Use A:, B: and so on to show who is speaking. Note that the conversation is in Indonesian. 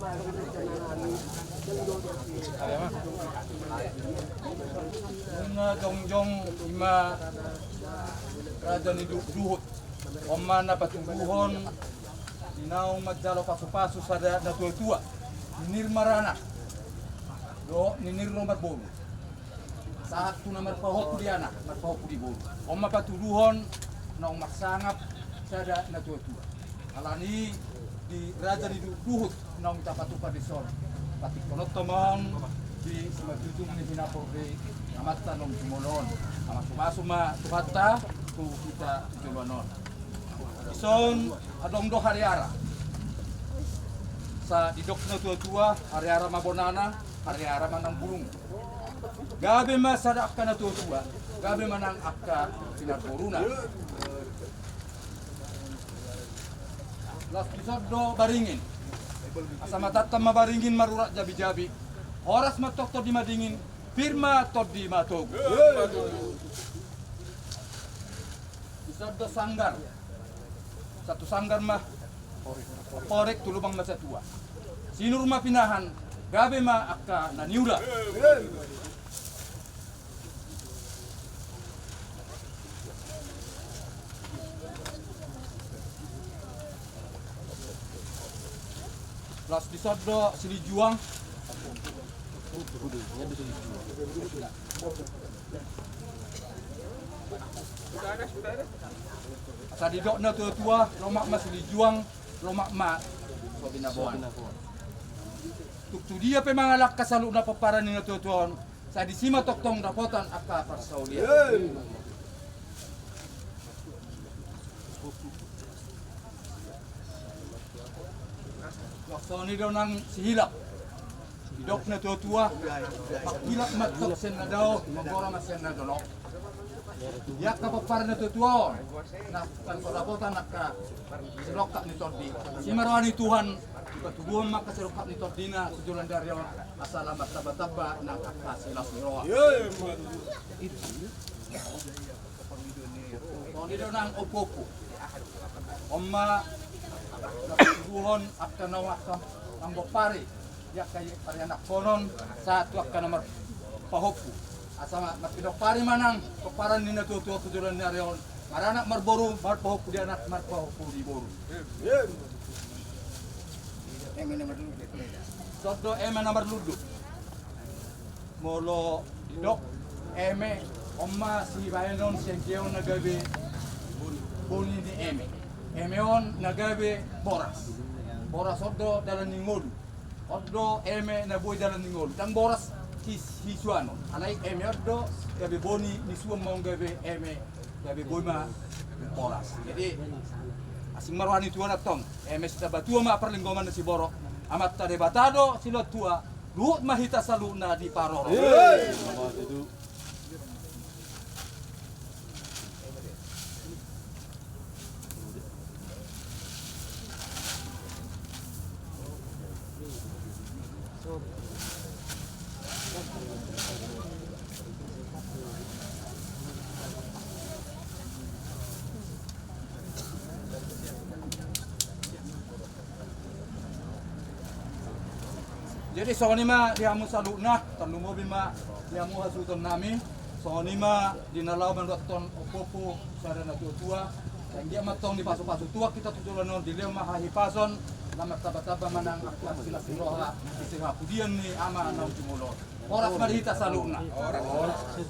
A: Mga jongjong ima raja ni duhut Oma na patumbuhon inaong magdalo paso-paso sa natutua ninir marana do ninir no matbolo saat tu na marpahok di anak marpahok di bolo Oma patuduhon naong maksangap sa natutua alani di raja ni duhut naong tapatupa di son pati konot tomon di sematutung ni pinapor di amatan nong sumolon ama sumasuma tuhata tu kita juluanon ison adong do hariara sa didok na tua-tua hariara mabonana hariara manang bulung gabe masadak ka na tua-tua gabe manang akka sinarboruna las pisod do baringin asa matatam mabaringin marurak jabi-jabi oras matok to di madingin firma to di matog pisod do sanggar satu sanggar mah korek tulubang masa tua sinur mah pinahan gabe mah akka naniura las disodo sili juang sa didok na tua lomak mas dijuang lomak ma so binabuan tuk dia pe mangalak kasalu na paparan ni tua sa disima toktong dapotan akka parsaulia waktu ni daw nang sihilak didok na tua hilak matok sen na daw magora mas sen na dolok yak ka paparan na tua na dapotan akka silokak ni todi si marwani Tuhan patubuhan maka silokak ni todi na sujulan daryo asalamat taba-taba na akka silas ni roa ni daw nang opo-opo Oma patubuhan akka nawak ang bopari yak kay parianak konon sa tuak ka namar pahopu asama matpidok pari manang paparan ni natutuwa sujulan daryo maranak marboru marpahopu di anak marpahopu di boru sodo eme namar ludu molo didok eme Oma si bayanon siyengkiyaw nagabi boni ni eme on nagabi boras sodo dalan ningolu odo eme na boy dalan ningolu tang boras hisuano alay eme odo gabi boni ni suam mau gabi eme gabi boy ma boras jadi asing marwani tuan atong eme sa batua ma perlinggoman na si borok amat tade batado silot tua luhut mahita saluna di paroro jadi soalnya mah diamu saluna tanlumo bima diamu hasuton nami soalnya mah dinalau mendoton opopo sarana tua dan dia matong di pasu-pasu tua kita tujuan di leo mah hipason lama taba-taba manang akhlak sila siroha isiha pudian ni ama nau jumulo oras marita saluna